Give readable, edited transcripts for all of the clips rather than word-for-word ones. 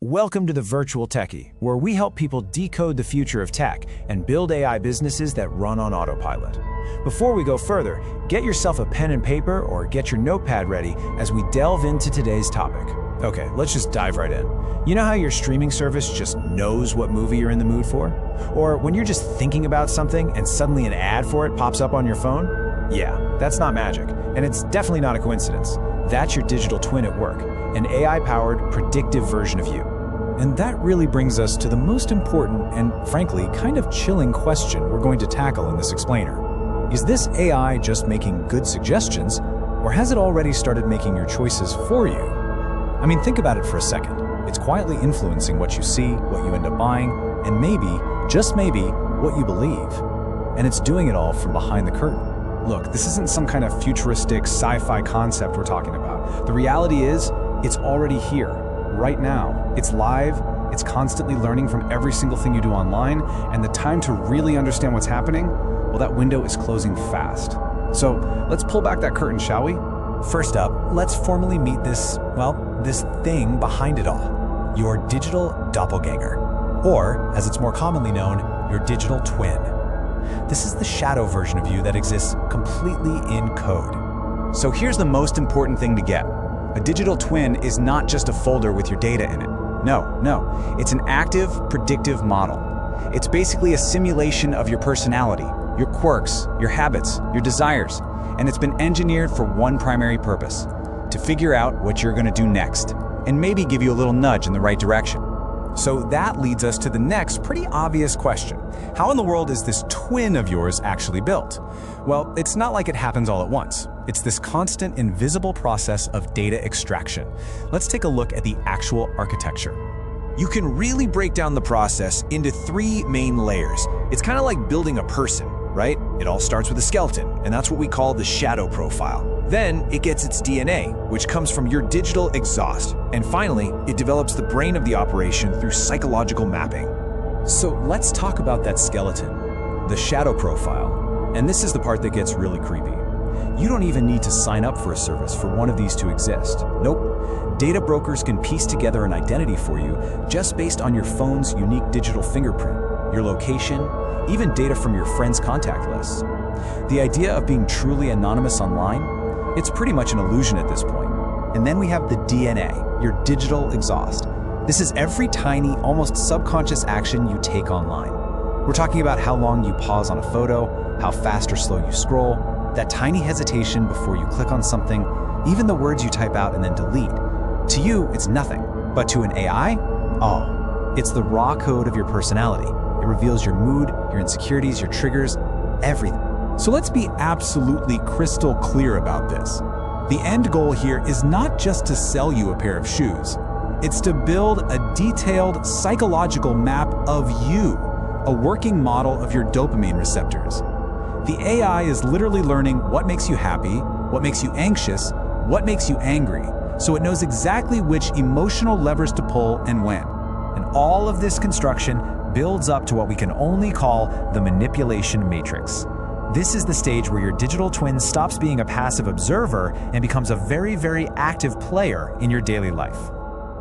Welcome to the Virtual Techy, where we help people decode the future of tech and build AI businesses that run on autopilot. Before we go further, get yourself a pen and paper or get your notepad ready as we delve into today's topic. Okay, let's just dive right in. You know how your streaming service just knows what movie you're in the mood for? Or when you're just thinking about something and suddenly an ad for it pops up on your phone? Yeah, that's not magic, and it's definitely not a coincidence. That's your digital twin at work, an AI-powered, predictive version of you. And that really brings us to the most important and, frankly, kind of chilling question we're going to tackle in this explainer. Is this AI just making good suggestions, or has it already started making your choices for you? I mean, think about it for a second. It's quietly influencing what you see, what you end up buying, and maybe, just maybe, what you believe. And it's doing it all from behind the curtain. Look, this isn't some kind of futuristic sci-fi concept we're talking about. The reality is, it's already here, right now. It's live, it's constantly learning from every single thing you do online, and the time to really understand what's happening, well, that window is closing fast. So let's pull back that curtain, shall we? First up, let's formally meet this thing behind it all, your digital doppelganger, or, as it's more commonly known, your digital twin. This is the shadow version of you that exists completely in code. So here's the most important thing to get. A digital twin is not just a folder with your data in it. No, it's an active, predictive model. It's basically a simulation of your personality, your quirks, your habits, your desires, and it's been engineered for one primary purpose: to figure out what you're going to do next, and maybe give you a little nudge in the right direction. So that leads us to the next pretty obvious question. How in the world is this twin of yours actually built? Well, it's not like it happens all at once. It's this constant, invisible process of data extraction. Let's take a look at the actual architecture. You can really break down the process into three main layers. It's kind of like building a person, right? It all starts with a skeleton, and that's what we call the shadow profile. Then it gets its DNA, which comes from your digital exhaust. And finally, it develops the brain of the operation through psychological mapping. So let's talk about that skeleton, the shadow profile. And this is the part that gets really creepy. You don't even need to sign up for a service for one of these to exist. Nope. Data brokers can piece together an identity for you just based on your phone's unique digital fingerprint, your location, even data from your friends' contact lists. The idea of being truly anonymous online, it's pretty much an illusion at this point. And then we have the DNA, your digital exhaust. This is every tiny, almost subconscious action you take online. We're talking about how long you pause on a photo, how fast or slow you scroll, that tiny hesitation before you click on something, even the words you type out and then delete. To you, it's nothing. But to an AI, oh, it's the raw code of your personality. It reveals your mood, your insecurities, your triggers, everything. So let's be absolutely crystal clear about this. The end goal here is not just to sell you a pair of shoes. It's to build a detailed psychological map of you, a working model of your dopamine receptors. The AI is literally learning what makes you happy, what makes you anxious, what makes you angry, so it knows exactly which emotional levers to pull and when. And all of this construction builds up to what we can only call the manipulation matrix. This is the stage where your digital twin stops being a passive observer and becomes a very, very active player in your daily life.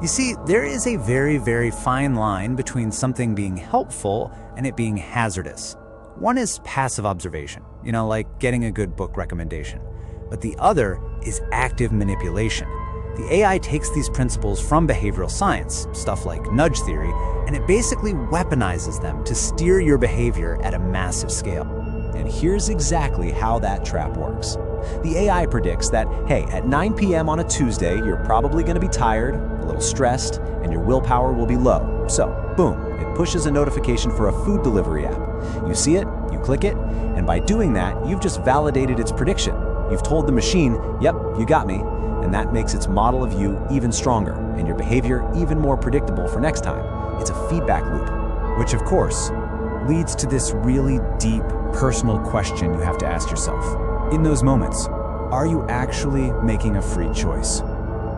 You see, there is a very, very fine line between something being helpful and it being hazardous. One is passive observation, like getting a good book recommendation. But the other is active manipulation. The AI takes these principles from behavioral science, stuff like nudge theory, and it basically weaponizes them to steer your behavior at a massive scale. And here's exactly how that trap works. The AI predicts that, hey, at 9 p.m. on a Tuesday, you're probably going to be tired, a little stressed, and your willpower will be low. So, boom, it pushes a notification for a food delivery app. You see it, you click it, and by doing that, you've just validated its prediction. You've told the machine, yep, you got me, and that makes its model of you even stronger, and your behavior even more predictable for next time. It's a feedback loop, which of course leads to this really deep, personal question you have to ask yourself. In those moments, are you actually making a free choice?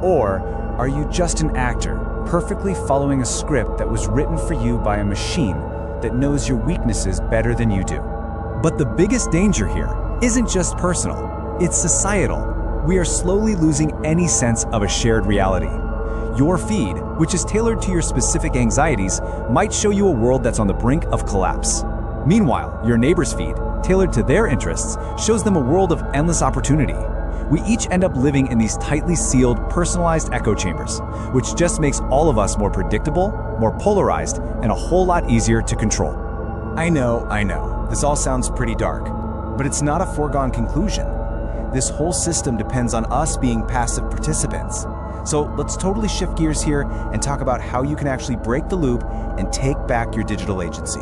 Or are you just an actor, perfectly following a script that was written for you by a machine that knows your weaknesses better than you do? But the biggest danger here isn't just personal, it's societal. We are slowly losing any sense of a shared reality. Your feed, which is tailored to your specific anxieties, might show you a world that's on the brink of collapse. Meanwhile, your neighbor's feed, tailored to their interests, shows them a world of endless opportunity. We each end up living in these tightly sealed, personalized echo chambers, which just makes all of us more predictable, more polarized, and a whole lot easier to control. I know, this all sounds pretty dark, but it's not a foregone conclusion. This whole system depends on us being passive participants. So let's totally shift gears here and talk about how you can actually break the loop and take back your digital agency.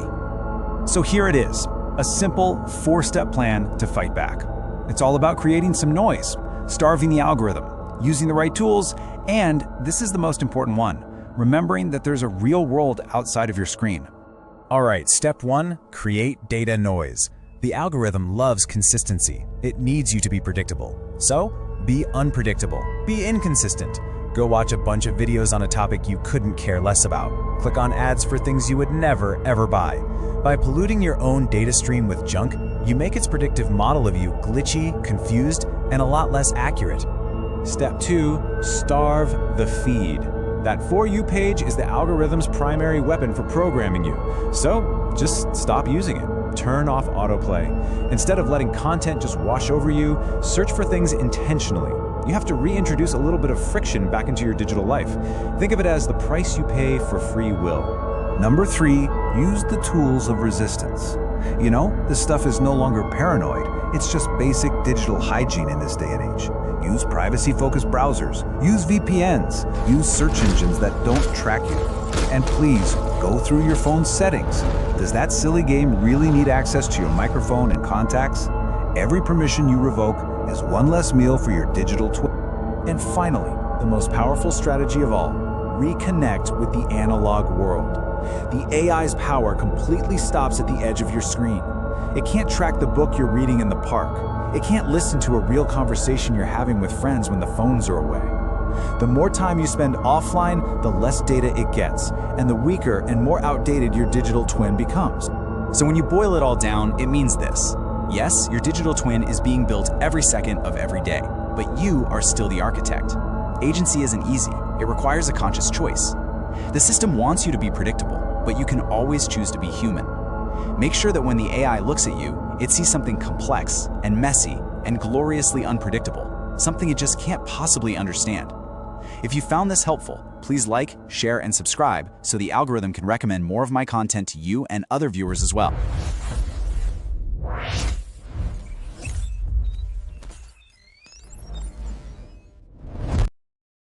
So here it is, a simple 4-step plan to fight back. It's all about creating some noise, starving the algorithm, using the right tools, and this is the most important one, remembering that there's a real world outside of your screen. All right, step 1, create data noise. The algorithm loves consistency. It needs you to be predictable. So, be unpredictable, be inconsistent. Go watch a bunch of videos on a topic you couldn't care less about. Click on ads for things you would never, ever buy. By polluting your own data stream with junk, you make its predictive model of you glitchy, confused, and a lot less accurate. Step 2, starve the feed. That For You page is the algorithm's primary weapon for programming you. So, just stop using it. Turn off autoplay. Instead of letting content just wash over you, search for things intentionally. You have to reintroduce a little bit of friction back into your digital life. Think of it as the price you pay for free will. Number 3, use the tools of resistance. You know, this stuff is no longer paranoid. It's just basic digital hygiene in this day and age. Use privacy-focused browsers. Use VPNs. Use search engines that don't track you. And please, go through your phone's settings. Does that silly game really need access to your microphone and contacts? Every permission you revoke is one less meal for your digital twin. And finally, the most powerful strategy of all, reconnect with the analog world. The AI's power completely stops at the edge of your screen. It can't track the book you're reading in the park. It can't listen to a real conversation you're having with friends when the phones are away. The more time you spend offline, the less data it gets, and the weaker and more outdated your digital twin becomes. So when you boil it all down, it means this. Yes, your digital twin is being built every second of every day, but you are still the architect. Agency isn't easy. It requires a conscious choice. The system wants you to be predictable, but you can always choose to be human. Make sure that when the AI looks at you, it sees something complex and messy and gloriously unpredictable, something it just can't possibly understand. If you found this helpful, please like, share, and subscribe so the algorithm can recommend more of my content to you and other viewers as well.